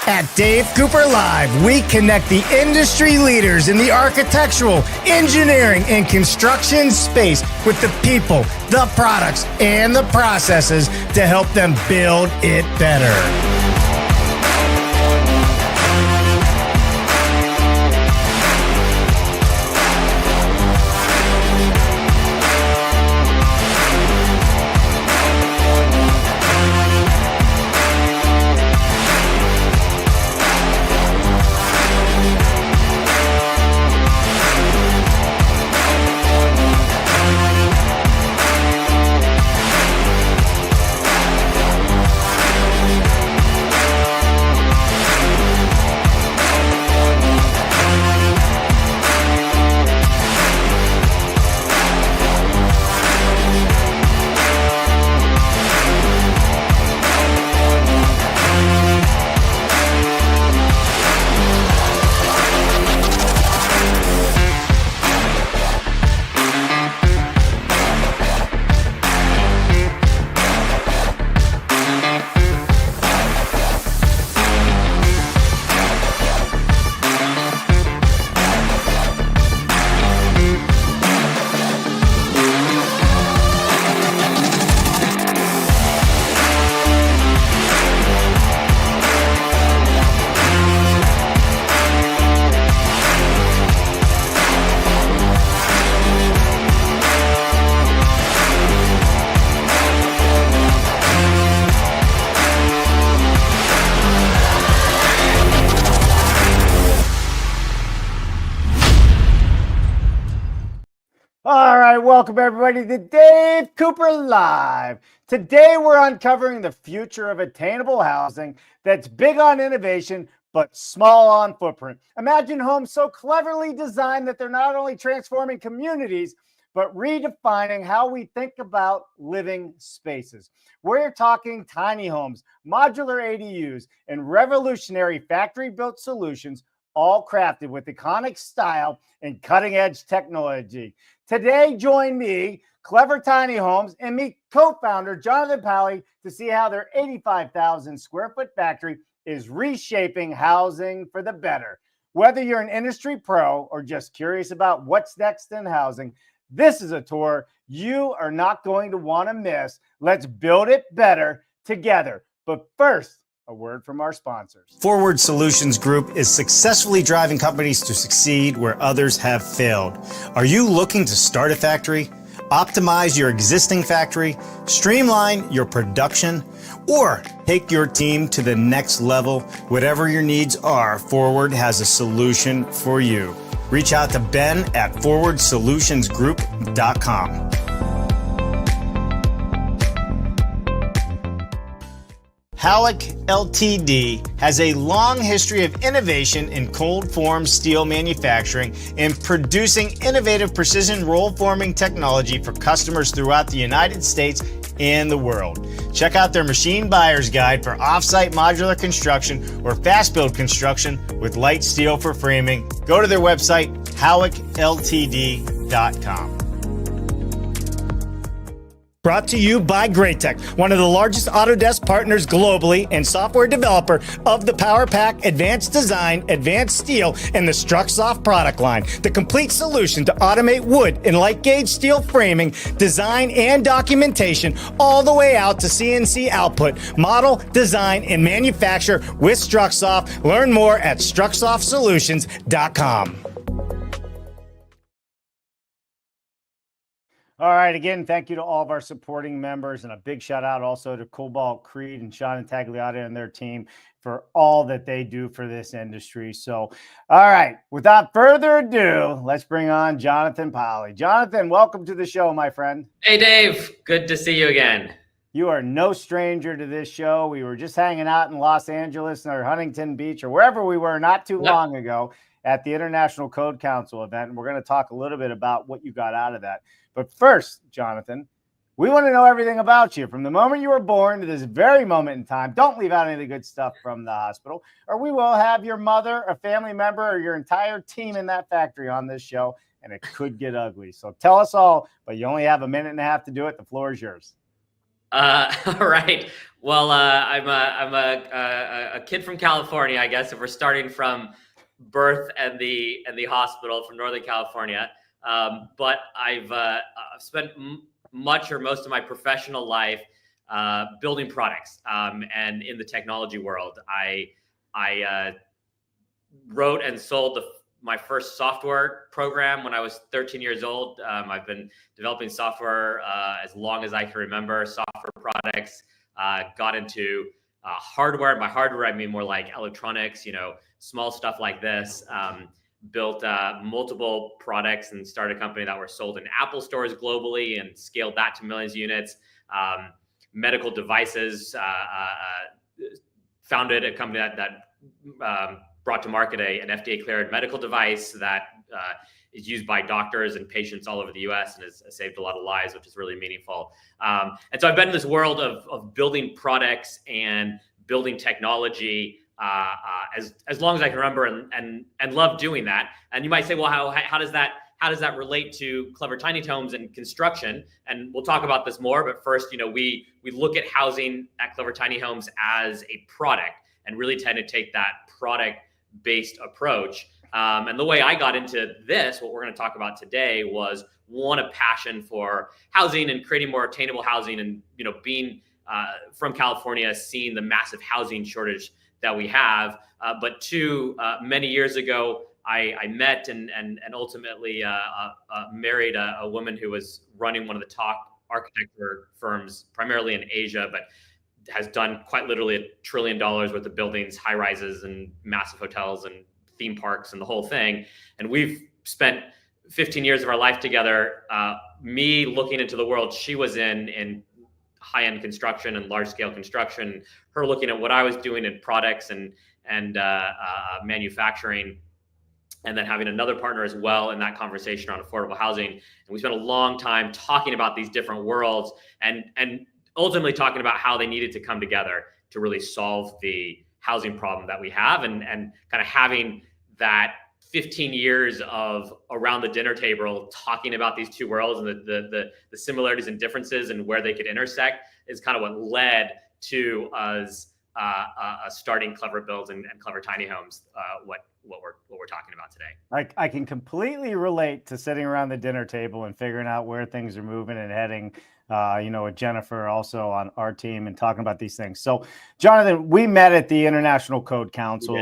At Dave Cooper Live, we connect the industry leaders in the architectural, engineering, and construction space with the people, the products, and the processes to help them build it better. All right, welcome everybody to Dave Cooper Live. Today we're uncovering the future of attainable housing that's big on innovation but small on footprint. Imagine homes so cleverly designed that they're not only transforming communities but redefining how we think about living spaces. We're talking tiny homes, modular ADUs, and revolutionary factory-built solutions, all crafted with iconic style and cutting-edge technology. Today, join me, Clever Tiny Homes, and me, co-founder Jonathan Pally, to see how their 85,000 square foot factory is reshaping housing for the better. Whether you're an industry pro or just curious about what's next in housing, this is a tour you are not going to want to miss. Let's build it better together. But first, a word from our sponsors. Forward Solutions Group is successfully driving companies to succeed where others have failed. Are you looking to start a factory, optimize your existing factory, streamline your production, or take your team to the next level? Whatever your needs are, Forward has a solution for you. Reach out to Ben at forwardsolutionsgroup.com. Halleck Ltd. has a long history of innovation in cold form steel manufacturing and producing innovative precision roll forming technology for customers throughout the United States and the world. Check out their machine buyer's guide for off-site modular construction or fast build construction with light steel for framing. Go to their website, halleckltd.com. Brought to you by Greatech, one of the largest Autodesk partners globally and software developer of the PowerPack Advanced Design, Advanced Steel, and the StruxSoft product line. The complete solution to automate wood and light gauge steel framing, design, and documentation all the way out to CNC output. Model, design, and manufacture with StruxSoft. Learn more at StruxSoftSolutions.com. All right, again, thank you to all of our supporting members, and a big shout out also to Cobalt Creed and Sean Intagliata and their team for all that they do for this industry. So, all right, without further ado, let's bring on Jonathan Pally. Jonathan, welcome to the show, my friend. Hey, Dave. Good to see you again. You are no stranger to this show. We were just hanging out in Los Angeles or Huntington Beach or wherever we were not too long ago at the International Code Council event, and we're going to talk a little bit about what you got out of that. But first, Jonathan, we want to know everything about you from the moment you were born to this very moment in time. Don't leave out any of the good stuff from the hospital, or we will have your mother, a family member, or your entire team in that factory on this show, and it could get ugly. So tell us all, but you only have a minute and a half to do it. The floor is yours. All right. Well, I'm a kid from California, I guess, if we're starting from birth and the hospital from Northern California. But I've spent much or most of my professional life building products, and in the technology world. I wrote and sold my first software program when I was 13 years old. I've been developing software as long as I can remember, software products. Got into hardware. By hardware, I mean more like electronics, small stuff like this. Built multiple products and started a company that were sold in Apple stores globally and scaled that to millions of units. Medical devices, founded a company that brought to market an FDA-cleared medical device that is used by doctors and patients all over the U.S. and has saved a lot of lives, which is really meaningful. And so I've been in this world of building products and building technology as long as I can remember, and love doing that. And you might say, well, how does that relate to Clever Tiny Homes and construction? And we'll talk about this more. But first, we look at housing at Clever Tiny Homes as a product and really tend to take that product-based approach. And the way I got into this, what we're going to talk about today, was a passion for housing and creating more attainable housing, and being from California, seeing the massive housing shortage that we have. But two, many years ago, I met and ultimately married a woman who was running one of the top architecture firms, primarily in Asia, but has done quite literally $1 trillion worth of buildings, high rises, and massive hotels and theme parks and the whole thing. And we've spent 15 years of our life together. Me looking into the world she was in high-end construction and large-scale construction. Her looking at what I was doing in products and manufacturing. And then having another partner as well in that conversation on affordable housing. And we spent a long time talking about these different worlds and ultimately talking about how they needed to come together to really solve the housing problem that we have, and kind of having that 15 years of around the dinner table talking about these two worlds and the similarities and differences and where they could intersect is kind of what led to us starting Clever Builds and Clever Tiny Homes, what we're talking about today. I can completely relate to sitting around the dinner table and figuring out where things are moving and heading. With Jennifer also on our team and talking about these things. So, Jonathan, we met at the International Code Council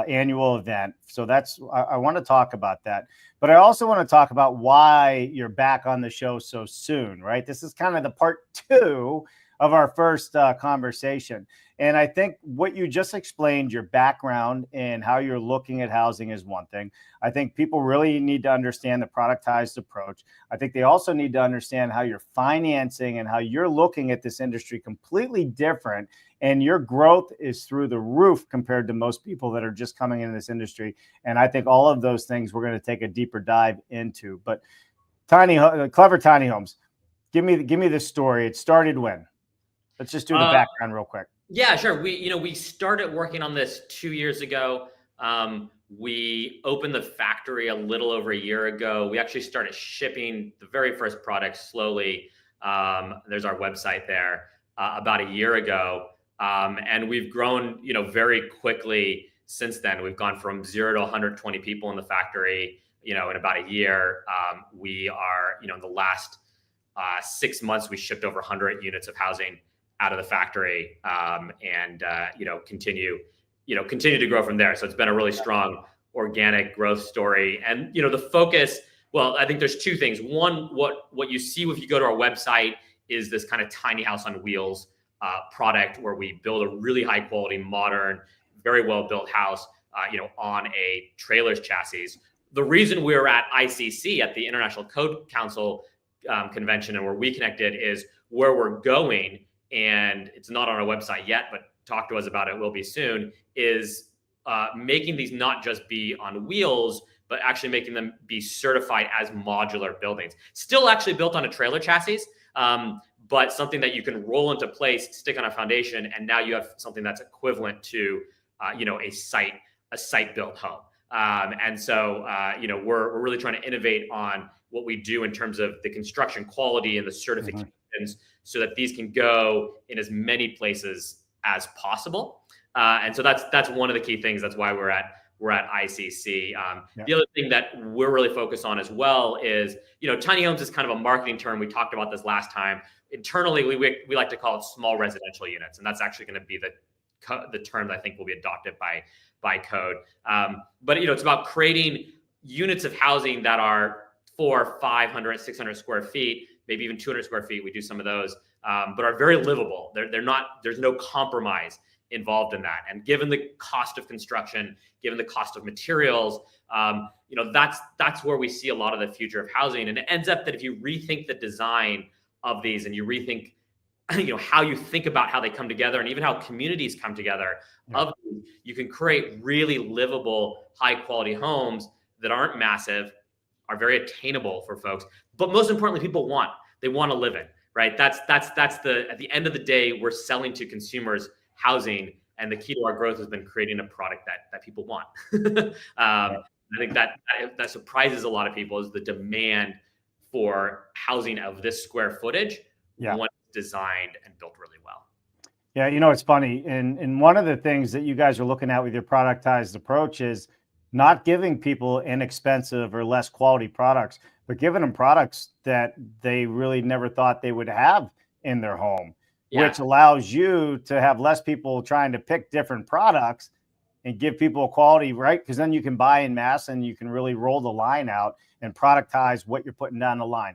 annual event. So I want to talk about that. But I also want to talk about why you're back on the show so soon, right? This is kind of the part 2 of our first conversation. And I think what you just explained, your background and how you're looking at housing, is one thing. I think people really need to understand the productized approach. I think they also need to understand how you're financing and how you're looking at this industry completely different. And your growth is through the roof compared to most people that are just coming into this industry. And I think all of those things we're going to take a deeper dive into. But Clever Tiny Homes, give me the story. It started when? Let's just do the background real quick. Yeah, sure. We started working on this 2 years ago. We opened the factory a little over a year ago. We actually started shipping the very first product slowly. There's our website there, about a year ago. And we've grown, very quickly since then. We've gone from 0 to 120 people in the factory, in about a year. We are, in the last 6 months, we shipped over 100 units of housing out of the factory, and continue to grow from there. So it's been a really strong organic growth story. And the focus, well, I think there's two things. One, what you see if you go to our website is this kind of tiny house on wheels product where we build a really high quality, modern, very well built house, on a trailer's chassis. The reason we're at ICC, at the International Code Council convention, and where we connected, is where we're going. And it's not on our website yet, but talk to us about it, will be soon, is making these not just be on wheels, but actually making them be certified as modular buildings. Still actually built on a trailer chassis, but something that you can roll into place, stick on a foundation, and now you have something that's equivalent to, a site-built home. And so, we're really trying to innovate on what we do in terms of the construction quality and the certification options so that these can go in as many places as possible. And so that's one of the key things. That's why we're at ICC. The other thing that we're really focused on as well is, tiny homes is kind of a marketing term. We talked about this last time. Internally, we like to call it small residential units, and that's actually going to be the term that I think will be adopted by code. But it's about creating units of housing that are 400, 500, 600 square feet, maybe even 200 square feet. We do some of those, but are very livable. They're not. There's no compromise involved in that. And given the cost of construction, given the cost of materials, that's where we see a lot of the future of housing. And it ends up that if you rethink the design of these and you rethink, how you think about how they come together and even how communities come together, you can create really livable, high quality homes that aren't massive, are very attainable for folks, but most importantly, they want to live in, right? That's at the end of the day, we're selling to consumers housing, and the key to our growth has been creating a product that people want. I think that surprises a lot of people is the demand for housing of this square footage when it's designed and built really well. Yeah, it's funny. And one of the things that you guys are looking at with your productized approach is not giving people inexpensive or less quality products, but giving them products that they really never thought they would have in their home, which allows you to have less people trying to pick different products and give people a quality, right? Because then you can buy in mass and you can really roll the line out and productize what you're putting down the line.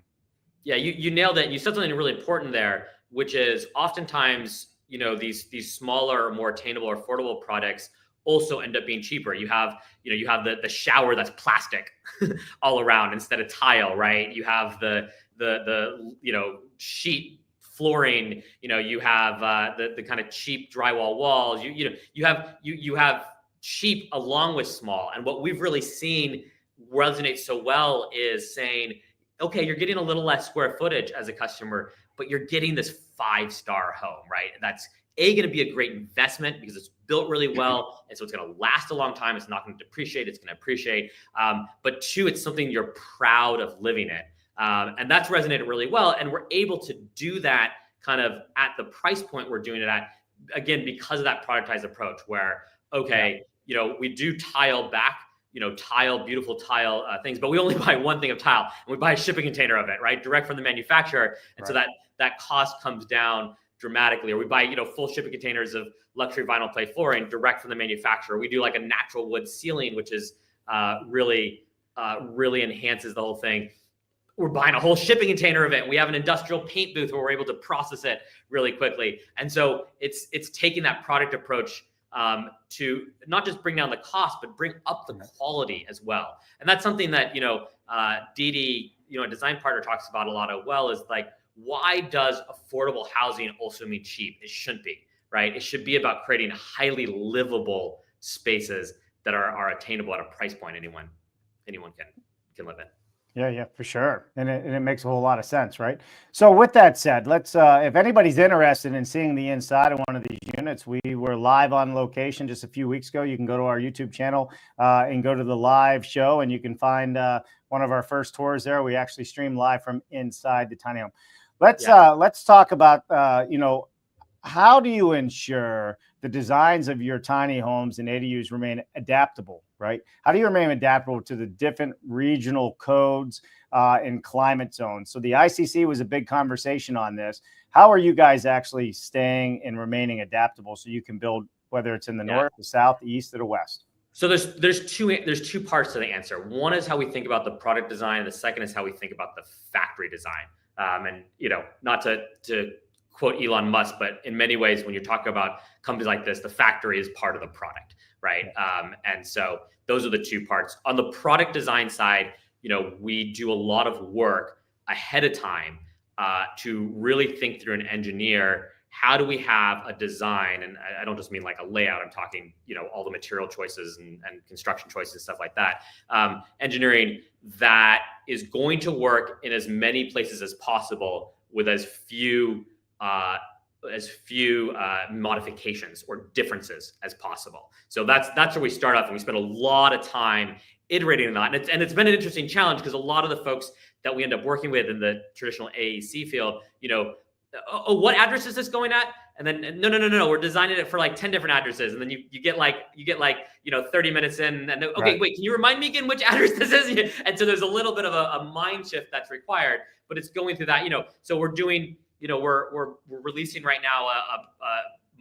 Yeah, you nailed it. You said something really important there, which is oftentimes, these smaller, more attainable or affordable products also end up being cheaper. You have the shower that's plastic all around instead of tile, right? You have the sheet flooring, you have the kind of cheap drywall walls. You have cheap along with small. And what we've really seen resonate so well is saying, okay, you're getting a little less square footage as a customer, but you're getting this 5-star home, right? That's going to be a great investment because it's built really well. And so it's going to last a long time. It's not going to depreciate. It's going to appreciate. But 2, it's something you're proud of living in. And that's resonated really well. And we're able to do that kind of at the price point we're doing it at, again, because of that productized approach where, we do tile back, beautiful tile things, but we only buy one thing of tile and we buy a shipping container of it, right? Direct from the manufacturer. And so that cost comes down dramatically. Or we buy, full shipping containers of luxury vinyl plate flooring direct from the manufacturer. We do like a natural wood ceiling, which is really enhances the whole thing. We're buying a whole shipping container of it. We have an industrial paint booth where we're able to process it really quickly. And so it's taking that product approach to not just bring down the cost, but bring up the quality as well. And that's something that, Didi, a design partner, talks about a lot as well, is like, why does affordable housing also mean cheap? It shouldn't be, right? It should be about creating highly livable spaces that are attainable at a price point anyone can live in. Yeah, for sure. And it makes a whole lot of sense, right? So with that said, let's, if anybody's interested in seeing the inside of one of these units, we were live on location just a few weeks ago. You can go to our YouTube channel and go to the live show, and you can find one of our first tours there. We actually stream live from inside the tiny home. Let's talk about, how do you ensure the designs of your tiny homes and ADUs remain adaptable, right? How do you remain adaptable to the different regional codes and climate zones? So the ICC was a big conversation on this. How are you guys actually staying and remaining adaptable so you can build, whether it's in the north, the south, the east, or the west? So there's two parts to the answer. One is how we think about the product design. The second is how we think about the factory design. And not to quote Elon Musk, but in many ways, when you're talking about companies like this, the factory is part of the product, right? And so those are the two parts. On the product design side, we do a lot of work ahead of time to really think through and engineer how do we have a design, and I don't just mean like a layout, I'm talking, all the material choices and construction choices and stuff like that. Engineering that is going to work in as many places as possible with as few modifications or differences as possible. So that's where we start off, and we spend a lot of time iterating on that. And it's been an interesting challenge because a lot of the folks that we end up working with in the traditional AEC field, oh, what address is this going at? And then no, we're designing it for like 10 different addresses. And then you get 30 minutes in, and okay, Right. wait, can you remind me again which address this is? And so there's a little bit of a mind shift that's required, but it's going through that, so we're doing, we're releasing right now a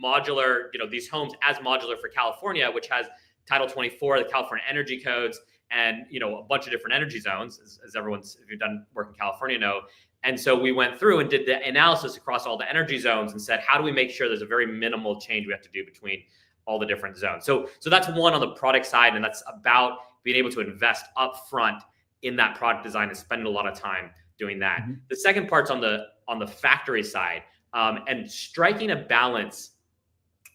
modular, these homes as modular for California, which has Title 24, the California energy codes, and a bunch of different energy zones, as everyone's, if you've done work in California, know. And so we went through and did the analysis across all the energy zones and said, how do we make sure there's a very minimal change we have to do between all the different zones? So that's one on the product side, and that's about being able to invest upfront in that product design and spend a lot of time doing that. Mm-hmm. The second part's on the factory side, and striking a balance,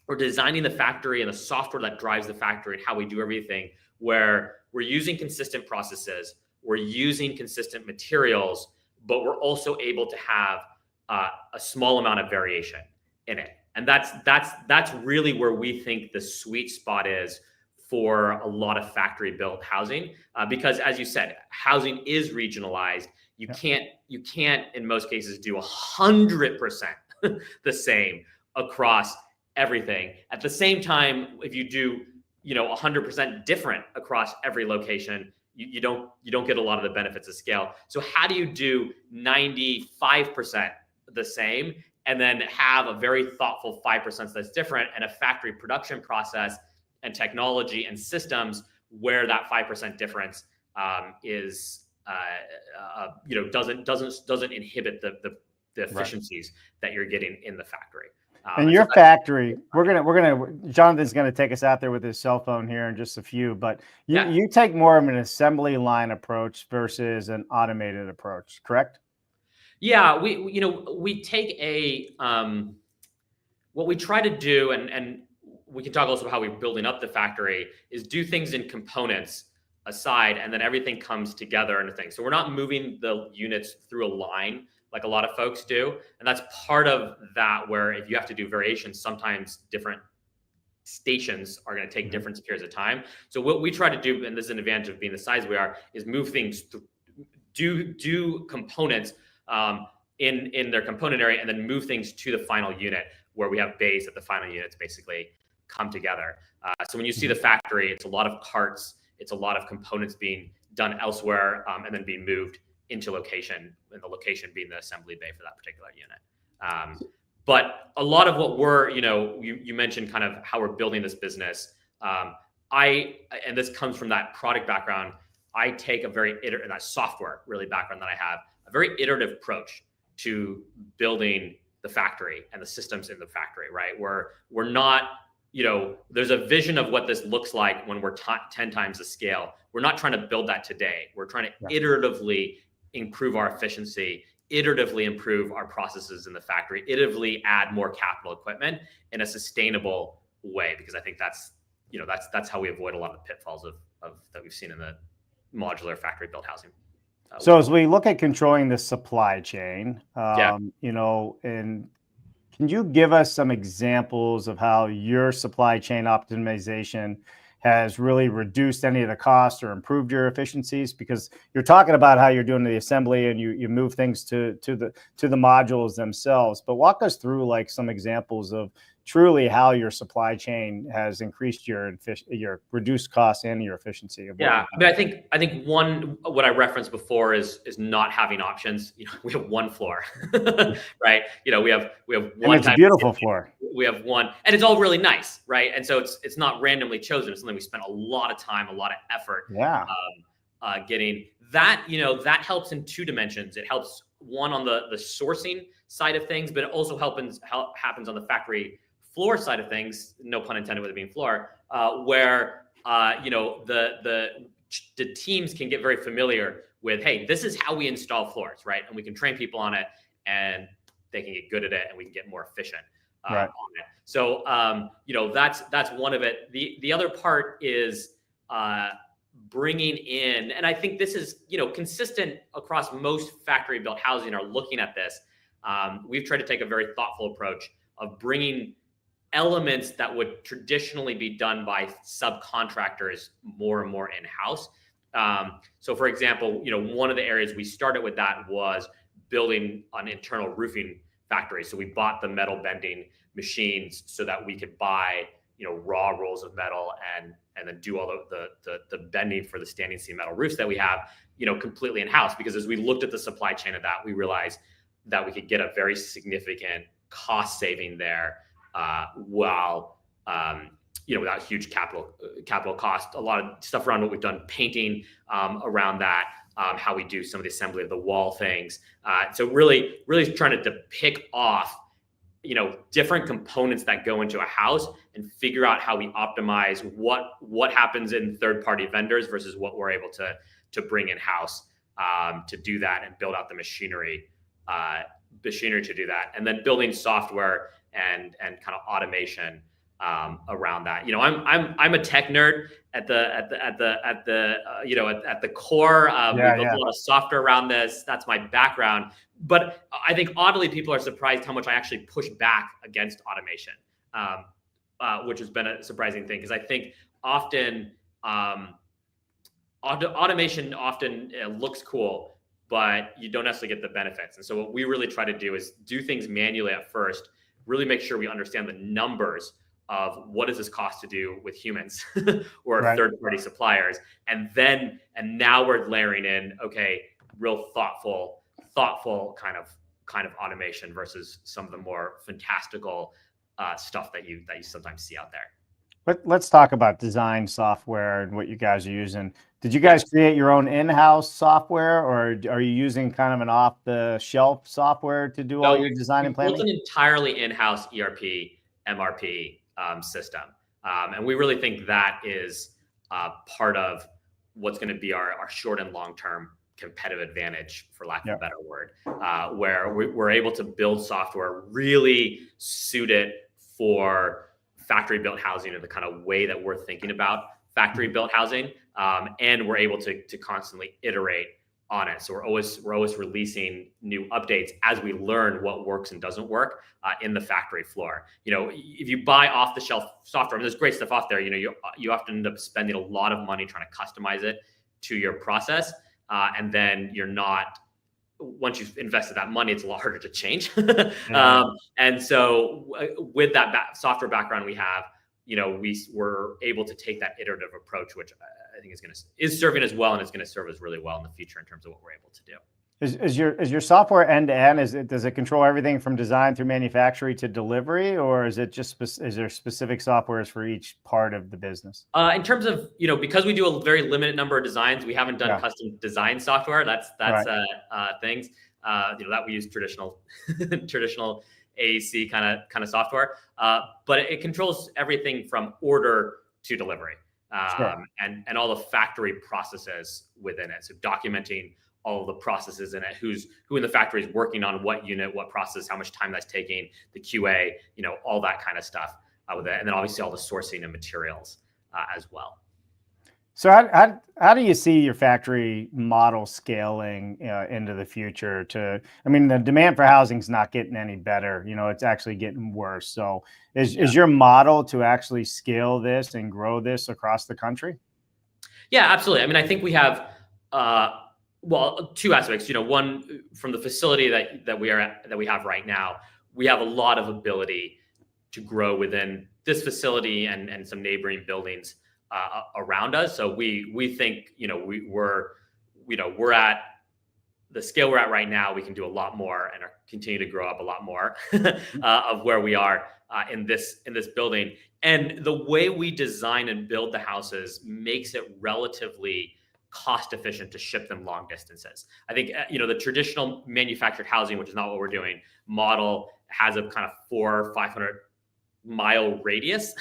or designing the factory and the software that drives the factory and how we do everything, where we're using consistent processes, we're using consistent materials, but we're also able to have a small amount of variation in it. And that's really where we think the sweet spot is for a lot of factory built housing, because as you said, housing is regionalized. You can't in most cases do 100% the same across everything. At the same time, if you do 100% different across every location, you don't get a lot of the benefits of scale. So how do you do 95% the same and then have a very thoughtful 5% that's different, and a factory production process and technology and systems where that 5% difference is doesn't inhibit the efficiencies that you're getting in the factory. And your factory, Jonathan's gonna take us out there with his cell phone here in just a few, but you take more of an assembly line approach versus an automated approach, correct? Yeah, we take what we try to do, and we can talk also how we're building up the factory, is do things in components aside, and then everything comes together in a thing. So we're not moving the units through a line like a lot of folks do. And that's part of that, where if you have to do variations, sometimes different stations are going to take different periods of time. So what we try to do, and this is an advantage of being the size we are, is move things, do components in their component area, and then move things to the final unit, where we have bays that the final units basically come together. So when you see the factory, it's a lot of carts, it's a lot of components being done elsewhere, and then being moved into location, and the location being the assembly bay for that particular unit. But a lot of what we're, you mentioned kind of how we're building this business. And this comes from that product background. I take a very that software really background that I have, a very iterative approach to building the factory and the systems in the factory, right? Where we're not, there's a vision of what this looks like when we're 10 times the scale. We're not trying to build that today. We're trying to iteratively improve our efficiency, iteratively improve our processes in the factory, iteratively add more capital equipment in a sustainable way, because I think that's how we avoid a lot of the pitfalls of that we've seen in the modular factory built housing. So as we look at controlling the supply chain, and can you give us some examples of how your supply chain optimization has really reduced any of the costs or improved your efficiencies? Because you're talking about how you're doing the assembly and you move things to the modules themselves, but walk us through like some examples of truly how your supply chain has increased your reduced costs and your efficienty. I mean, I think one, what I referenced before is not having options. We have one floor, right? We have one. And it's a beautiful floor. We have one, and it's all really nice, right? And so it's not randomly chosen. It's something we spent a lot of time, a lot of effort, getting that. That helps in two dimensions. It helps, one, on the sourcing side of things, but it also happens on the factory floor side of things, no pun intended with it being floor, where the teams can get very familiar with, hey, this is how we install floors, right? And we can train people on it, and they can get good at it, and we can get more efficient on it. So that's one of it. The other part is bringing in, and I think this is consistent across most factory built housing are looking at this. We've tried to take a very thoughtful approach of bringing elements that would traditionally be done by subcontractors more and more in-house. So for example, one of the areas we started with that was building an internal roofing factory. So we bought the metal bending machines so that we could buy, raw rolls of metal and then do all the bending for the standing seam metal roofs that we have, completely in house. Because as we looked at the supply chain of that, we realized that we could get a very significant cost saving there, while without huge capital cost. A lot of stuff around what we've done, painting around that, how we do some of the assembly of the wall things. So really trying to pick off different components that go into a house and figure out how we optimize what happens in third-party vendors versus what we're able to bring in house, to do that and build out the machinery to do that, and then building software and kind of automation around that. I'm a tech nerd at the core. We've built a lot of software around this. That's my background. But I think oddly, people are surprised how much I actually push back against automation, which has been a surprising thing, because I think often automation often looks cool, but you don't necessarily get the benefits. And so what we really try to do is do things manually at first, really make sure we understand the numbers of what does this cost to do with humans or third-party suppliers. And now we're layering in, okay, real thoughtful kind of automation versus some of the more fantastical stuff that you sometimes see out there. But let's talk about design software and what you guys are using. Did you guys create your own in-house software, or are you using kind of an off-the-shelf software to do all your design and planning? We built an entirely in-house ERP, MRP system. And we really think that is part of what's going to be our short and long-term competitive advantage, for lack of a better word, where we're able to build software really suited for factory-built housing in the kind of way that we're thinking about factory-built housing, and we're able to constantly iterate on it. So we're always releasing new updates as we learn what works and doesn't work in the factory floor. If you buy off-the-shelf software, there's great stuff off there. You often end up spending a lot of money trying to customize it to your process, and then once you've invested that money, it's a lot harder to change. And so with that software background we have, we were able to take that iterative approach, which I think is serving us well, and it's going to serve us really well in the future in terms of what we're able to do. Is your software end to end? Does it control everything from design through manufacturing to delivery, or is there specific softwares for each part of the business? In terms of because we do a very limited number of designs, we haven't done custom design software. That's things that we use traditional AEC kind of software, but it controls everything from order to delivery, and all the factory processes within it. So documenting all of the processes in it, who in the factory is working on what unit, what process, how much time that's taking, the QA, all that kind of stuff with it, and then obviously all the sourcing and materials as well. So how do you see your factory model scaling into the future? The demand for housing is not getting any better. It's actually getting worse. So is your model to actually scale this and grow this across the country? Yeah, absolutely. I think we have two aspects. One, from the facility that we have right now, we have a lot of ability to grow within this facility and some neighboring buildings around us. So we think we're at the scale we're at right now. We can do a lot more and continue to grow up a lot more of where we are in this building. And the way we design and build the houses makes it relatively cost efficient to ship them long distances. I think the traditional manufactured housing, which is not what we're doing, model has a kind of 400 or 500 mile radius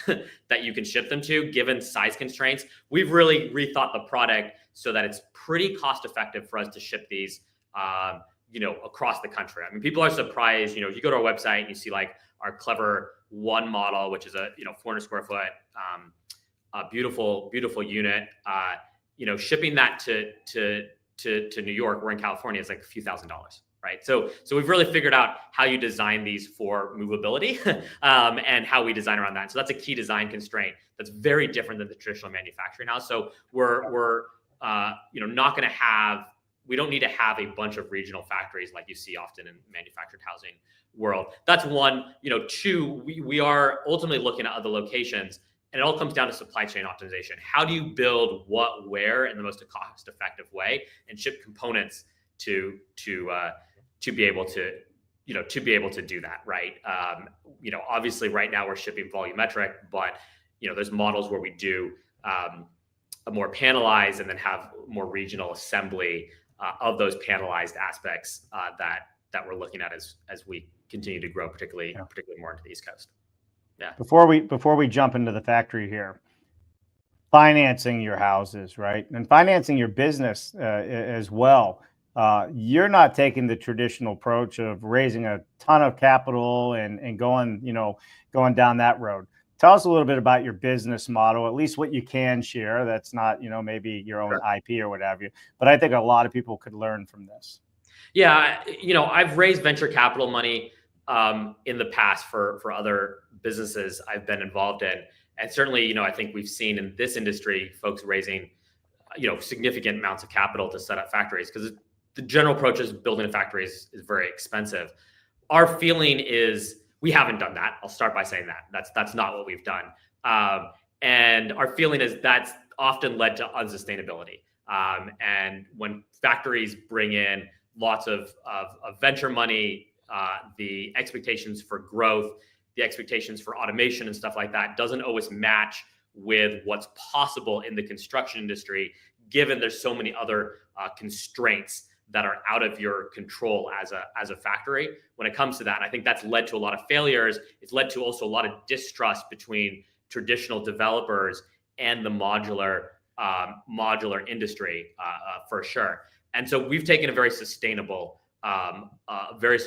that you can ship them to, given size constraints. We've really rethought the product so that it's pretty cost effective for us to ship these across the country. People are surprised. You go to our website and you see like our Clever One model, which is a 400 square foot beautiful unit. Shipping that to New York, we're in California, it's like a few $1,000s, right? So we've really figured out how you design these for movability and how we design around that. So that's a key design constraint that's very different than the traditional manufacturing house. So we're not going to have, we don't need to have a bunch of regional factories like you see often in manufactured housing world. That's one. Two, we are ultimately looking at other locations, and it all comes down to supply chain optimization. How do you build what, where in the most cost-effective way, and ship components to be able to do that, right? Obviously right now we're shipping volumetric, but there's models where we do a more panelized and then have more regional assembly of those panelized aspects that we're looking at as we continue to grow, particularly more into the East Coast. Yeah. Before we jump into the factory here, financing your houses, right, and financing your business as well. You're not taking the traditional approach of raising a ton of capital and going down that road. Tell us a little bit about your business model, at least what you can share. That's not, maybe your own IP or whatever, but I think a lot of people could learn from this. Yeah. I've raised venture capital money in the past for other businesses I've been involved in. And certainly, I think we've seen in this industry, folks raising, significant amounts of capital to set up factories, because the general approach is building a factory is very expensive. Our feeling is we haven't done that. I'll start by saying that. That's not what we've done. And our feeling is that's often led to unsustainability. And when factories bring in lots of venture money, the expectations for growth, the expectations for automation and stuff like that doesn't always match with what's possible in the construction industry, given there's so many other constraints that are out of your control as a factory when it comes to that. And I think that's led to a lot of failures. It's led to also a lot of distrust between traditional developers and the modular industry for sure. And so we've taken a very sustainable approach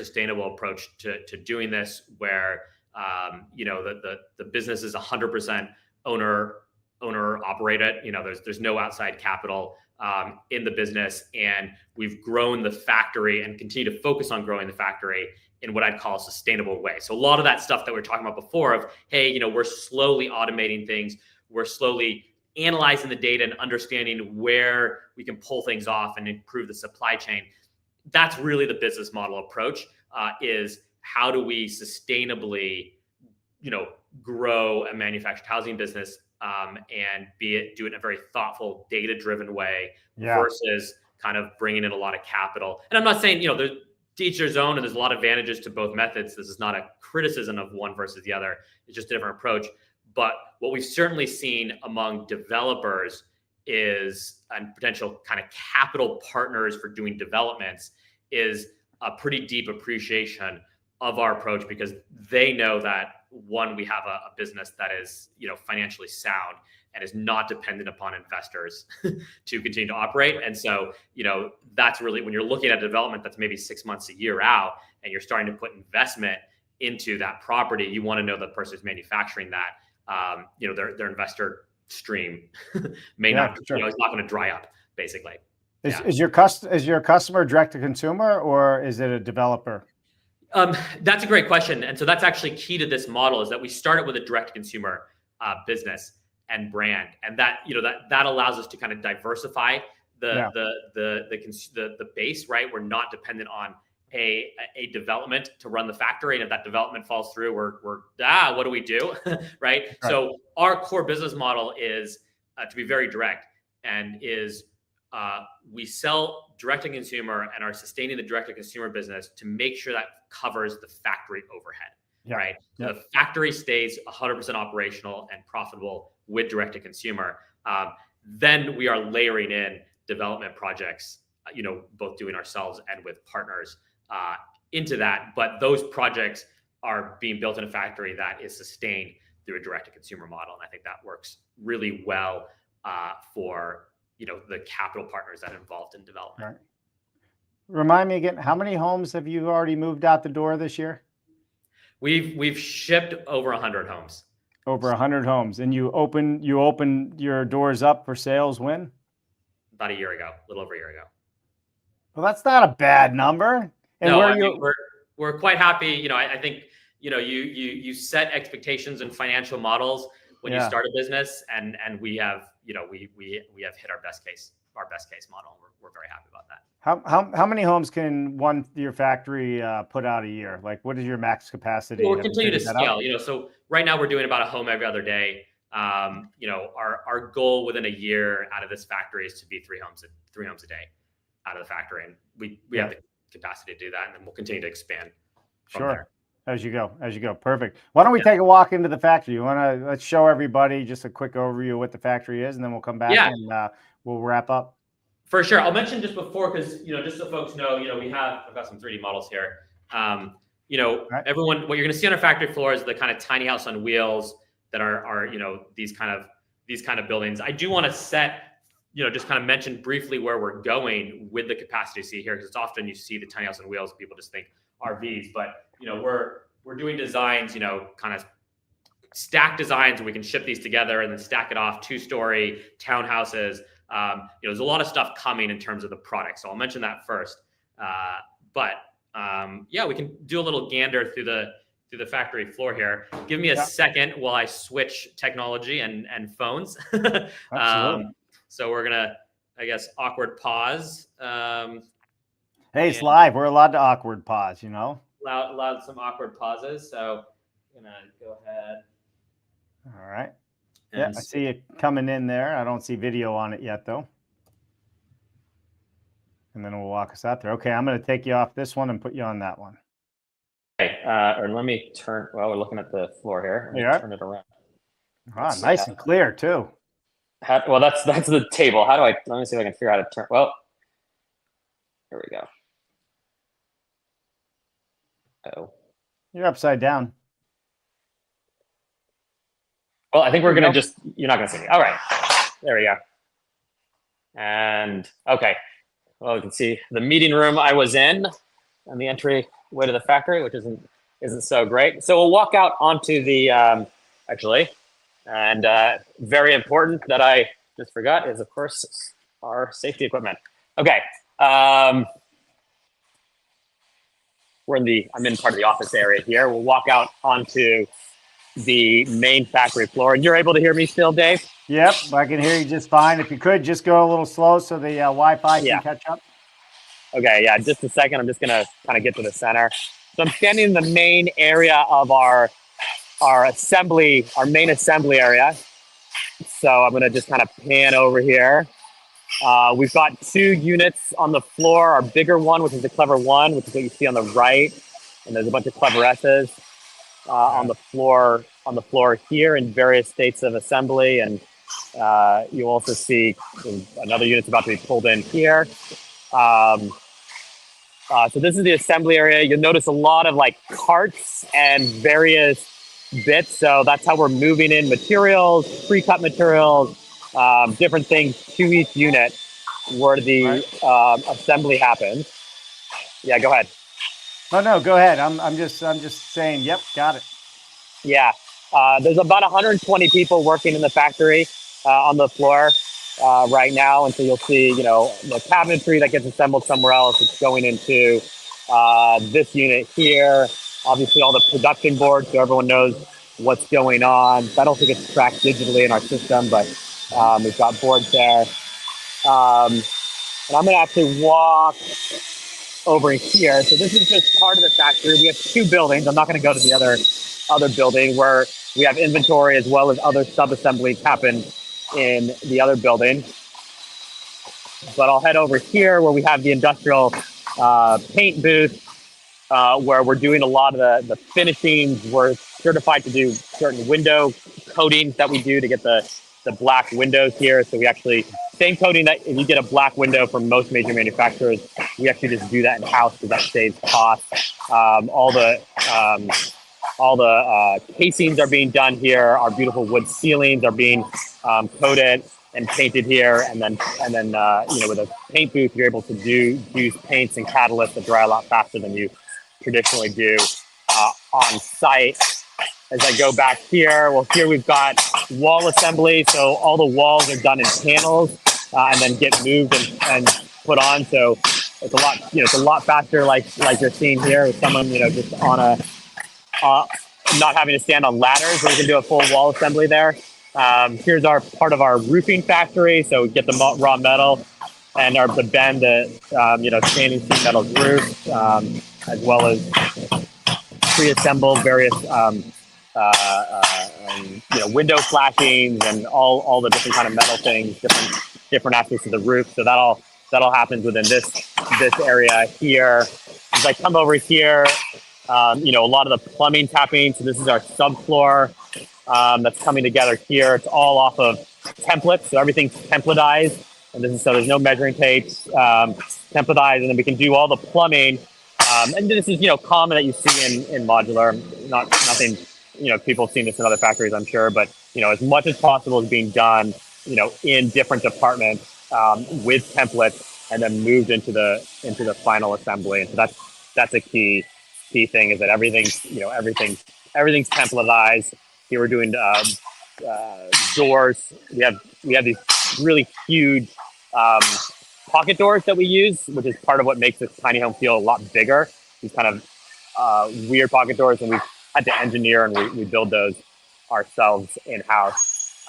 to doing this, where the business is 100% owner operated. There's no outside capital in the business, and we've grown the factory and continue to focus on growing the factory in what I'd call a sustainable way. So a lot of that stuff that we were talking about before of, hey, we're slowly automating things, we're slowly analyzing the data and understanding where we can pull things off and improve the supply chain. That's really the business model approach, is how do we sustainably, grow a manufactured housing business and do it in a very thoughtful, data-driven way versus kind of bringing in a lot of capital. And I'm not saying, there's to each their own, and there's a lot of advantages to both methods. This is not a criticism of one versus the other. It's just a different approach. But what we've certainly seen among developers is, and potential kind of capital partners for doing developments, is a pretty deep appreciation of our approach, because they know that, one, we have a business that is, financially sound and is not dependent upon investors to continue to operate. And so, that's really, when you're looking at development that's maybe 6 months, a year out, and you're starting to put investment into that property, you want to know the person who's manufacturing that, their investor stream may not, it's not going to dry up, basically. Is your customer direct to consumer, or is it a developer? That's a great question. And so that's actually key to this model, is that we started with a direct consumer business and brand. And that, that allows us to kind of diversify the base, right? We're not dependent on a development to run the factory. And if that development falls through, what do we do? Right? So our core business model is to be very direct, and is we sell direct to consumer and are sustaining the direct to consumer business to make sure that covers the factory overhead, right? So the factory stays 100% operational and profitable with direct to consumer. Then we are layering in development projects, both doing ourselves and with partners into that. But those projects are being built in a factory that is sustained through a direct to consumer model. And I think that works really well for the capital partners that are involved in development. Right. Remind me again, how many homes have you already moved out the door this year? We've shipped over 100 homes. Over 100 homes, and you opened your doors up for sales when? About a year ago, a little over a year ago. Well, that's not a bad number. And no, we're quite happy. I think you set expectations and financial models when you start a business, and we have we have hit our best case. our best case model. We're very happy about that. How many homes can your factory put out a year? Like, what is your max capacity? Well, we're continuing to scale. So right now we're doing about a home every other day. Our goal within a year out of this factory is to be three homes a day out of the factory, and we have the capacity to do that, and then we'll continue to expand from there. As you go. Perfect. Why don't we take a walk into the factory? Let's show everybody just a quick overview of what the factory is, and then we'll come back and we'll wrap up. For sure. I'll mention just before, because, just so folks know, I've got some 3D models here. Everyone, what you're going to see on our factory floor is the kind of tiny house on wheels that are these kind of buildings. I do want to just kind of mention briefly where we're going with the capacity you see here, because it's often you see the tiny house on wheels, people just think RVs, but we're doing designs, kind of stack designs where we can ship these together and then stack it off, 2-story townhouses. There's a lot of stuff coming in terms of the product, so I'll mention that first. We can do a little gander through the factory floor here. Give me a second while I switch technology and phones. Absolutely. So we're gonna, I guess, awkward pause. Hey, it's live. We're allowed to awkward pause, Allowed some awkward pauses. So I'm gonna go ahead. All right. Yeah, I see it coming in there. I don't see video on it yet, though. And then we'll walk us out there. Okay, I'm going to take you off this one and put you on that one. Okay, or let me turn. Well, we're looking at the floor here. Turn it around. Nice and clear too. That's the table. Let me see if I can figure out how to turn. Well, here we go. Oh, you're upside down. Well, I think we're going to you're not going to see me. All right. There we go. And okay. Well, you can see the meeting room I was in and the entry way to the factory, which isn't so great. So we'll walk out onto the, very important that I just forgot is, of course, our safety equipment. Okay. I'm in part of the office area here. We'll walk out onto the main factory floor, and you're able to hear me still, Dave? Yep, I can hear you just fine. If you could just go a little slow so the Wi-Fi can catch up. Okay, yeah, just a second. I'm just gonna kind of get to the center. So I'm standing in the main area of our main assembly area. So I'm gonna just kind of pan over here. We've got 2 units on the floor. Our bigger one, which is the Clever 1, which is what you see on the right, and there's a bunch of Clever S's. On the floor here in various states of assembly, and you also see another unit's about to be pulled in here. So this is the assembly area. You'll notice a lot of carts and various bits. So that's how we're moving in materials, pre-cut materials, different things to each unit where the assembly happens. Yeah, go ahead. Oh no, go ahead. I'm just saying. Yep, got it. Yeah, there's about 120 people working in the factory on the floor right now, and so you'll see, the cabinetry that gets assembled somewhere else. It's going into this unit here. Obviously, all the production boards, so everyone knows what's going on. I don't think it's tracked digitally in our system, but we've got boards there. And I'm going to actually walk over here. So this is just part of the factory. We have 2 buildings. I'm not going to go to the other building where we have inventory as well as other sub-assemblies happen in the other building. But I'll head over here where we have the industrial paint booth, where we're doing a lot of the finishings. We're certified to do certain window coatings that we do to get the black windows here. So we actually, same coating that if you get a black window from most major manufacturers, we actually just do that in-house because that saves costs. All the casings are being done here. Our beautiful wood ceilings are being coated and painted here. And then with a paint booth, you're able to use paints and catalysts that dry a lot faster than you traditionally do on site. As I go back here, well, here we've got wall assembly. So all the walls are done in panels and then get moved and put on. So it's a lot, it's a lot faster, like you're seeing here with someone, just on a, not having to stand on ladders, where you can do a full wall assembly there. Here's our part of our roofing factory. So we get the raw metal and are to bend the standing seam metal roof, as well as pre-assemble various window flashings and all the different kind of metal things, different aspects of the roof. So that all happens within this area here. As I come over here, a lot of the plumbing tapping. So this is our subfloor that's coming together here. It's all off of templates, so everything's templatized, and so there's no measuring tapes, templatized, and then we can do all the plumbing. And this is common that you see in modular. Nothing. People have seen this in other factories, I'm sure, but as much as possible is being done, in different departments with templates, and then moved into the final assembly. And so that's a key thing, is that everything's templatized. Here we're doing doors. We have these really huge pocket doors that we use, which is part of what makes this tiny home feel a lot bigger. These kind of weird pocket doors, and we've had to engineer and we build those ourselves in-house.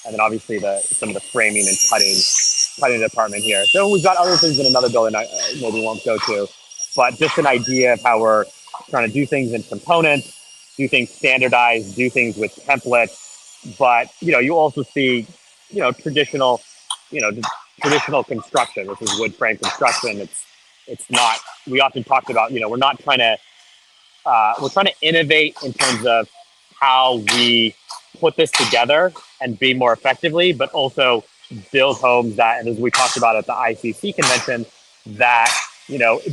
And then obviously some of the framing and cutting department here. So we've got other things in another building I maybe won't go to, but just an idea of how we're trying to do things in components, do things standardized, do things with templates. But you also see traditional construction. This is wood frame construction. It's not. We often talked about we're not trying to we're trying to innovate in terms of how we put this together and be more effectively, but also build homes that, and as we talked about at the ICC convention, that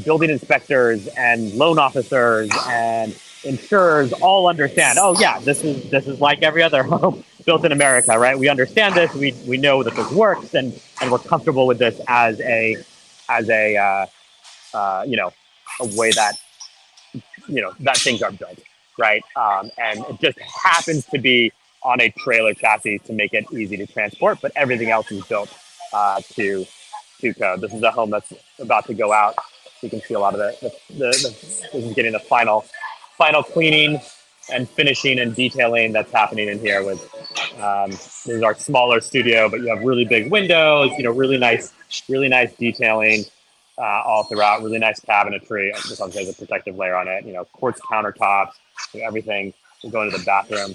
building inspectors and loan officers and insurers all understand. Oh yeah, this is like every other home built in America, right? We understand this. We know that this works, and we're comfortable with this as a way that that things are built, right? And it just happens to be on a trailer chassis to make it easy to transport, but everything else is built to code. This is a home that's about to go out. You can see a lot of this is getting the final cleaning and finishing and detailing that's happening in here. With this is our smaller studio, but you have really big windows, really nice detailing all throughout, really nice cabinetry. This obviously has a protective layer on it, quartz countertops, everything. We'll go into the bathroom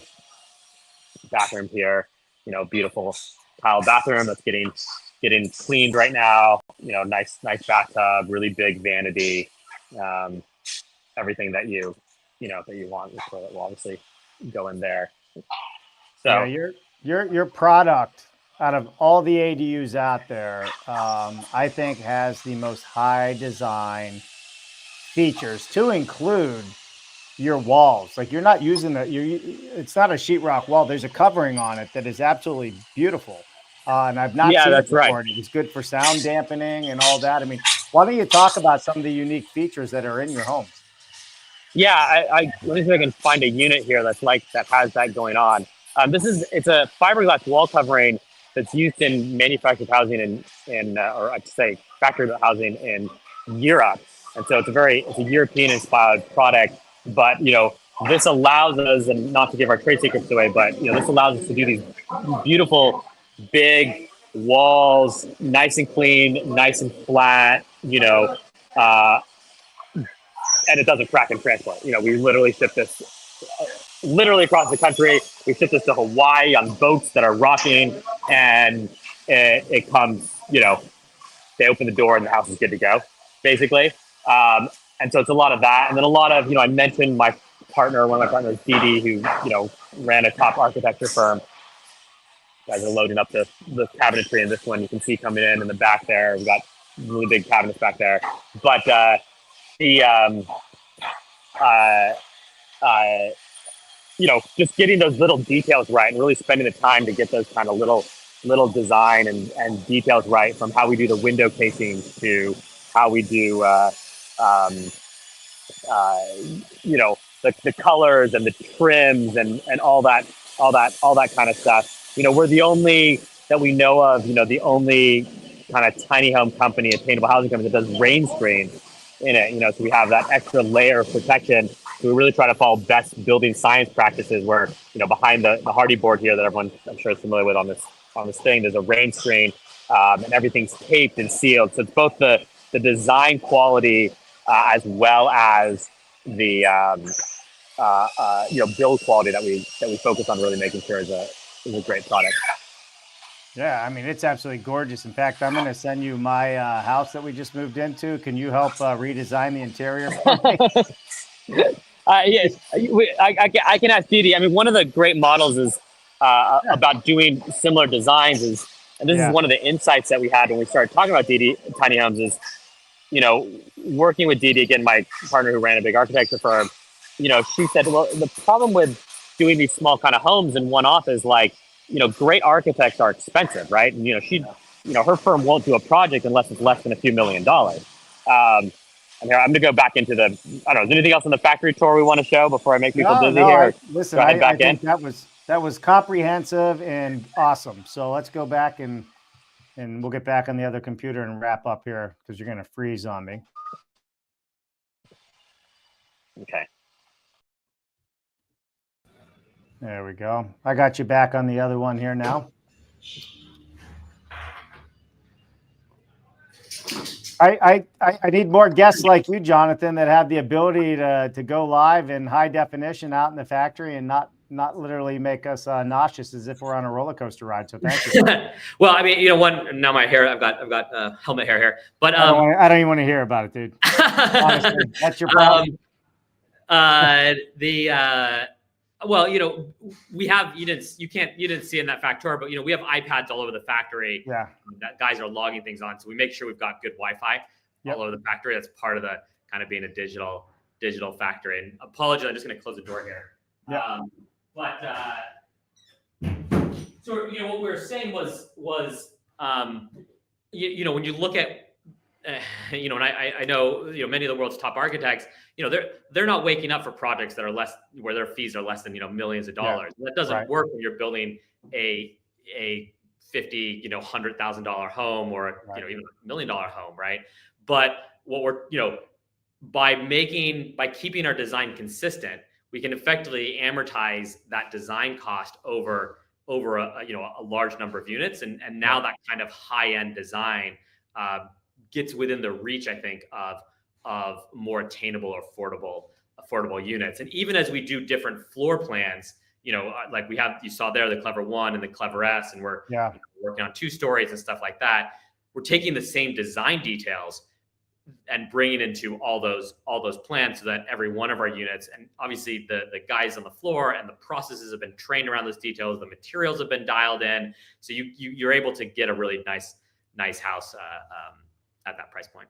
here, beautiful tile bathroom that's getting cleaned right now. Nice bathtub, really big vanity, everything that you want. The toilet will obviously go in there. So yeah, your product, out of all the ADUs out there, I think has the most high design features, to include your walls. Like, you're not using it's not a sheetrock wall. There's a covering on it that is absolutely beautiful. And I've not seen it before. Right. It's good for sound dampening and all that. I mean, why don't you talk about some of the unique features that are in your homes? Yeah, I let me see if I can find a unit here that has that going on. It's a fiberglass wall covering that's used in manufactured housing or I'd say factory housing in Europe. And so it's a European inspired product, but this allows us, and not to give our trade secrets away, but this allows us to do these beautiful big walls, nice and clean, nice and flat, and it doesn't crack and transport. We literally ship this literally across the country. We ship this to Hawaii on boats that are rocking, and it comes, they open the door and the house is good to go, basically. And so it's a lot of that. And then a lot of, I mentioned one of my partners, Dee, who, ran a top architecture firm. Guys are loading up the cabinetry in this one. You can see coming in the back there. We've got really big cabinets back there. But just getting those little details right and really spending the time to get those kind of little design and details right, from how we do the window casings to how we do the colors and the trims and all that kind of stuff. We're the only that we know of, the only kind of tiny home company, attainable housing company, that does rain screen in it. So we have that extra layer of protection. So we really try to follow best building science practices, where behind the hardy board here that everyone, I'm sure, is familiar with on this thing, there's a rain screen and everything's taped and sealed. So it's both the design quality as well as the build quality that we focus on really making sure is a great product. Yeah, I mean, it's absolutely gorgeous. In fact, I'm going to send you my house that we just moved into. Can you help redesign the interior for me? Yes, I can ask Didi. I mean, one of the great models is about doing similar designs is, and this is one of the insights that we had when we started talking about Didi tiny homes is, working with Didi, again, my partner who ran a big architecture firm, she said, well, the problem with doing these small kind of homes in one off is like, great architects are expensive, right? And, her firm won't do a project unless it's less than a few $1,000,000. And here, I'm going to go back into I don't know, is there anything else on the factory tour we want to show before I make people dizzy here? Listen, I think that was comprehensive and awesome. So let's go back and we'll get back on the other computer and wrap up here because you're going to freeze on me. Okay. There we go. I got you back on the other one here now. I need more guests like you, Jonathan, that have the ability to go live in high definition out in the factory and not literally make us nauseous as if we're on a roller coaster ride. So thank you. Well, I mean, now my hair, I've got helmet hair here, but I don't even want to hear about it, dude. Honestly, that's your problem. Well, we have, you didn't see in that factory, but we have iPads all over the factory. Yeah. That guys are logging things on. So we make sure we've got good Wi-Fi all over the factory. That's part of the kind of being a digital factory. And apologies, I'm just going to close the door here. Yeah. So what we were saying was when you look at and I know many of the world's top architects, they're not waking up for projects that are less, where their fees are less than millions of dollars. Yeah. That doesn't work when you're building a $50,000, $100,000 home or even $1 million home, right? But what we're by keeping our design consistent, we can effectively amortize that design cost over a large number of units, and now that kind of high end design gets within the reach, I think, of more attainable or affordable units. And even as we do different floor plans, like you saw there, the Clever 1 and the Clever S, and we're working on 2 stories and stuff like that. We're taking the same design details and bringing into all those plans so that every one of our units, and obviously the guys on the floor and the processes have been trained around those details, the materials have been dialed in, so you're able to get a really nice house at that price point.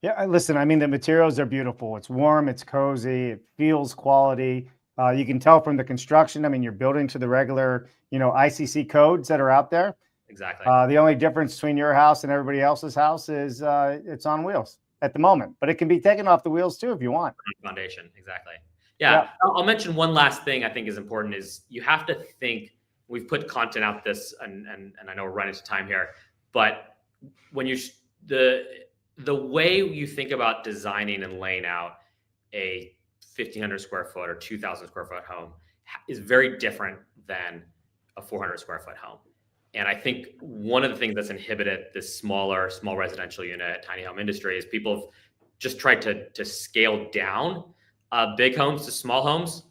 Yeah, listen, I mean, the materials are beautiful. It's warm, it's cozy, it feels quality. You can tell from the construction. I mean, you're building to the regular, ICC codes that are out there. Exactly. The only difference between your house and everybody else's house is it's on wheels at the moment, but it can be taken off the wheels too if you want. Foundation, exactly. Yeah. I'll mention one last thing I think is important is you have to think. We've put content out this, and I know we're running out of time here, but when the way you think about designing and laying out a 1,500 square foot or 2,000 square foot home is very different than a 400 square foot home. And I think one of the things that's inhibited this small residential unit tiny home industry is people have just tried to scale down big homes to small homes,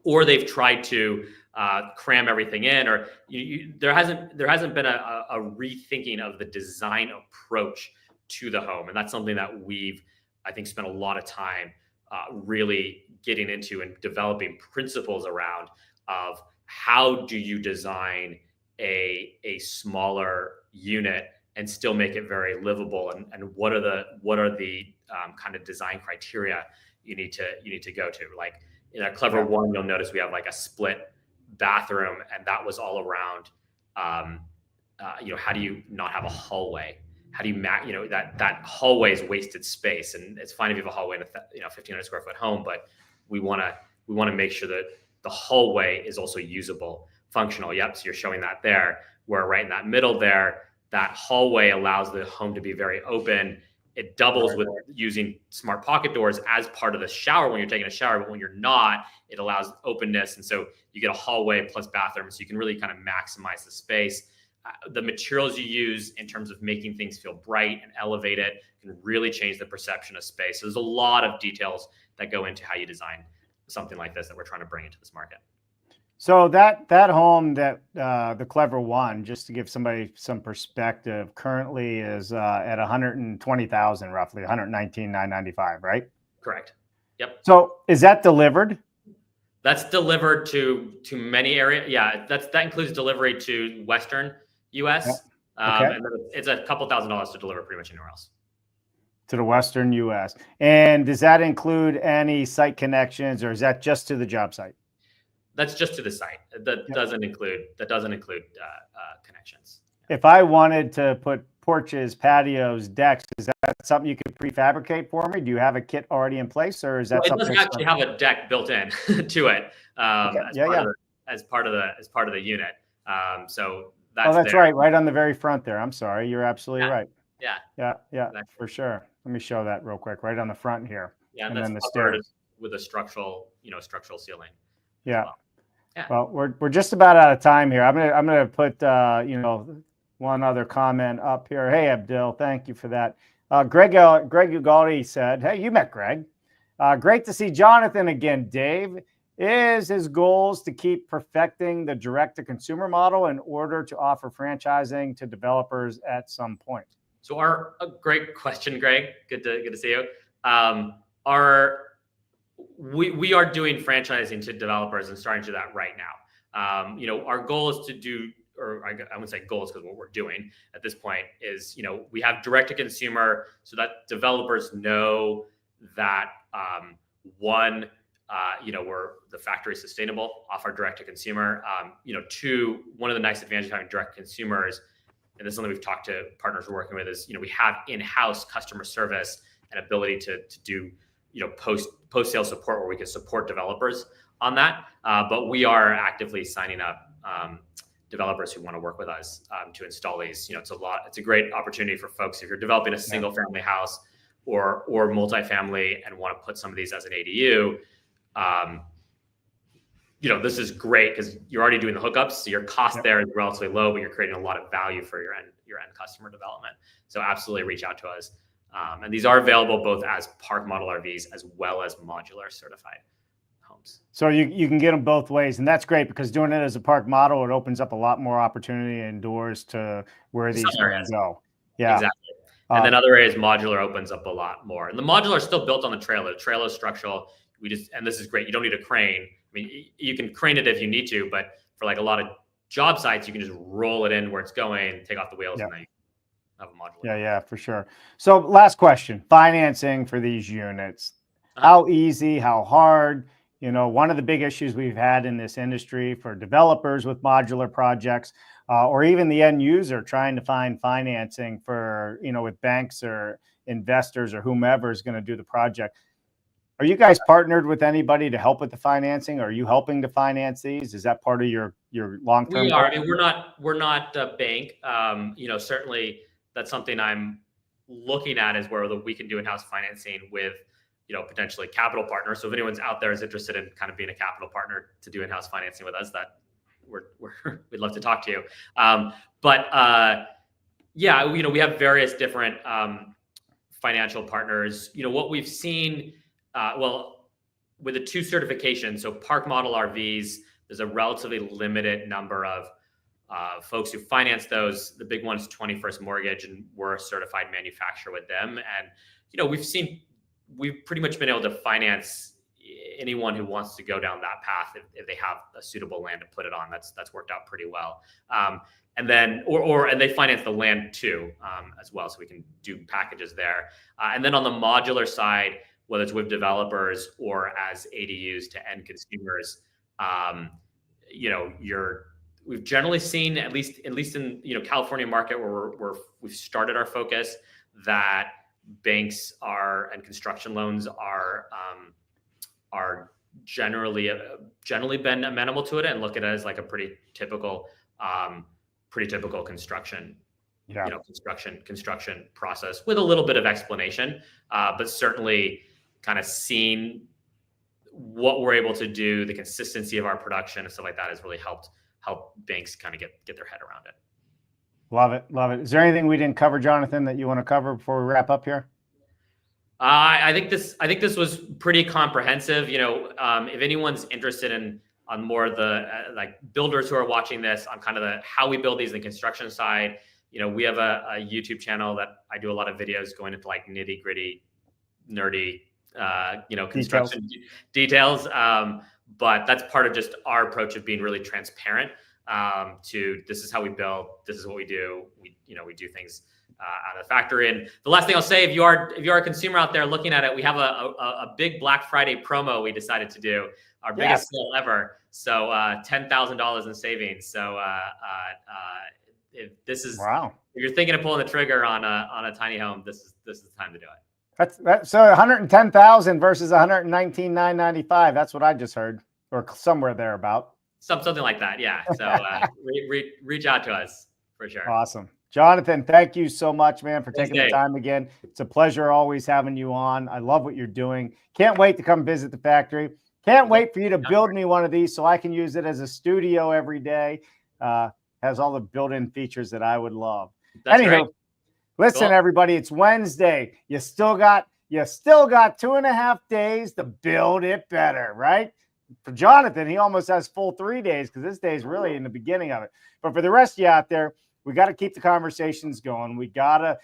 or they've tried to cram everything in, or there hasn't been a rethinking of the design approach to the home. And that's something that we've, I think, spent a lot of time really getting into and developing principles around of how do you design a smaller unit and still make it very livable, and what are the kind of design criteria you need to go to. Like in a Clever 1, you'll notice we have like a split bathroom, and that was all around how do you not have a hallway? How do you that hallway is wasted space, and it's fine if you have a hallway in a 1,500 square foot home, but we want to make sure that the hallway is also usable, functional. Yep. So you're showing that there, where right in that middle there, that hallway allows the home to be very open. It doubles with using smart pocket doors as part of the shower when you're taking a shower, but when you're not, it allows openness. And so you get a hallway plus bathroom, so you can really kind of maximize the space. the materials you use in terms of making things feel bright and elevate it can really change the perception of space. So there's a lot of details that go into how you design something like this that we're trying to bring into this market. So that home that the Clever One, just to give somebody some perspective, currently is at 120,000, roughly 119,995, right? Correct. Yep. So is that delivered? That's delivered to many areas. Yeah, that includes delivery to Western U.S. Yep. Okay. And then it's a couple $1,000s to deliver pretty much anywhere else. To the Western U.S. And does that include any site connections, or is that just to the job site? That's just to the site. That doesn't include connections. If I wanted to put porches, patios, decks, is that something you could prefabricate for me? Do you have a kit already in place, or is that something? It doesn't actually have a deck built in to it as part of the unit. So that's there. Right on the very front there. I'm sorry, you're absolutely right. Yeah, exactly. For sure. Let me show that real quick. Right on the front here. Yeah, and then the stairs with a structural ceiling. Yeah. Well, we're just about out of time here. I'm gonna put one other comment up here. Hey, Abdul, thank you for that. Greg Ugaldi said, "Hey, you met Greg. Great to see Jonathan again, Dave. Is his goals to keep perfecting the direct-to-consumer model in order to offer franchising to developers at some point?" So a great question, Greg. Good to see you. We are doing franchising to developers and starting to do that right now. Our goal is to do, or I wouldn't say goals, because what we're doing at this point is, we have direct to consumer so that developers know that we're the factory sustainable off our direct to consumer. Two, one of the nice advantages of having direct consumers, and this is something we've talked to partners we're working with, is we have in-house customer service and ability to do post-sale support where we can support developers on that. But we are actively signing up developers who want to work with us to install these. It's a great opportunity for folks if you're developing a single family house or multifamily and want to put some of these as an ADU. This is great because you're already doing the hookups, so your cost there is relatively low, but you're creating a lot of value for your end customer development. So absolutely reach out to us. And these are available both as park model RVs as well as modular certified homes. So you can get them both ways, and that's great because doing it as a park model, it opens up a lot more opportunity and doors to where these areas go. Yeah, exactly. And then other areas, modular opens up a lot more. And the modular is still built on the trailer. The trailer is structural. And this is great. You don't need a crane. I mean, you can crane it if you need to, but for like a lot of job sites, you can just roll it in where it's going, take off the wheels, and then you have a modular. Yeah, for sure. So last question, financing for these units. How easy, how hard? One of the big issues we've had in this industry for developers with modular projects, or even the end user trying to find financing for, with banks or investors or whomever is going to do the project. Are you guys partnered with anybody to help with the financing? Are you helping to finance these? Is that part of your long-term? We are. I mean, we're not a bank. Certainly that's something I'm looking at, is where we can do in-house financing with, potentially capital partners. So if anyone's out there is interested in kind of being a capital partner to do in-house financing with us, that we'd love to talk to you. We have various different financial partners. What we've seen, with the two certifications, so park model RVs, there's a relatively limited number of folks who finance those. The big one is 21st Mortgage, and we're a certified manufacturer with them. And we've pretty much been able to finance anyone who wants to go down that path if they have a suitable land to put it on. That's worked out pretty well. And then, and they finance the land too, as well, so we can do packages there. And then on the modular side, whether it's with developers or as ADUs to end consumers, we've generally seen, at least in California market where we've started our focus, that banks and construction loans are generally been amenable to it and look at it as like a pretty typical construction. Construction process with a little bit of explanation, but certainly kind of seeing what we're able to do, the consistency of our production and stuff like that has really helped banks kind of get their head around it. Love it. Love it. Is there anything we didn't cover, Jonathan, that you want to cover before we wrap up here? I think this was pretty comprehensive. If anyone's interested on more of the like builders who are watching this on kind of the how we build these in the construction side, we have a YouTube channel that I do a lot of videos going into like nitty gritty, nerdy, construction details. But that's part of just our approach of being really transparent. To this is how we build. This is what we do. We do things out of the factory. And the last thing I'll say, if you are a consumer out there looking at it, we have a big Black Friday promo we decided to do, our biggest sale ever. So $10,000 in savings. So if this is if you're thinking of pulling the trigger on a tiny home, this is the time to do it. That's so 110,000 versus 119,995. That's what I just heard, or somewhere thereabout. Something like that, yeah. So reach out to us for sure. Awesome. Jonathan, thank you so much, man, for taking the time again. It's a pleasure always having you on. I love what you're doing. Can't wait to come visit the factory. Can't wait for you to build me one of these so I can use it as a studio every day. Has all the built-in features that I would love. That's great. Listen, everybody, it's Wednesday. You still got 2.5 days to build it better, right? For Jonathan, he almost has full 3 days because this day is really in the beginning of it. But for the rest of you out there, we got to keep the conversations going. We gotta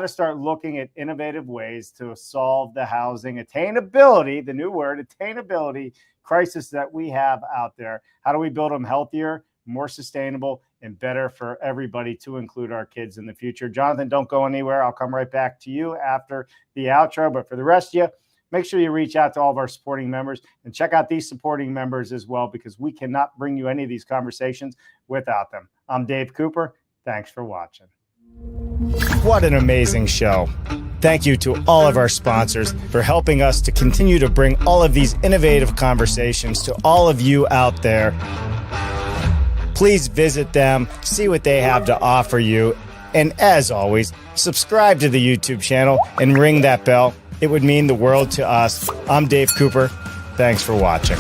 start looking at innovative ways to solve the housing attainability, the new word, attainability crisis that we have out there. How do we build them healthier, more sustainable, and better for everybody, to include our kids in the future? Jonathan, don't go anywhere. I'll come right back to you after the outro. But for the rest of you, make sure you reach out to all of our supporting members and check out these supporting members as well, because we cannot bring you any of these conversations without them. I'm Dave Cooper. Thanks for watching. What an amazing show. Thank you to all of our sponsors for helping us to continue to bring all of these innovative conversations to all of you out there. Please visit them, see what they have to offer you. And as always, subscribe to the YouTube channel and ring that bell. It would mean the world to us. I'm Dave Cooper. Thanks for watching.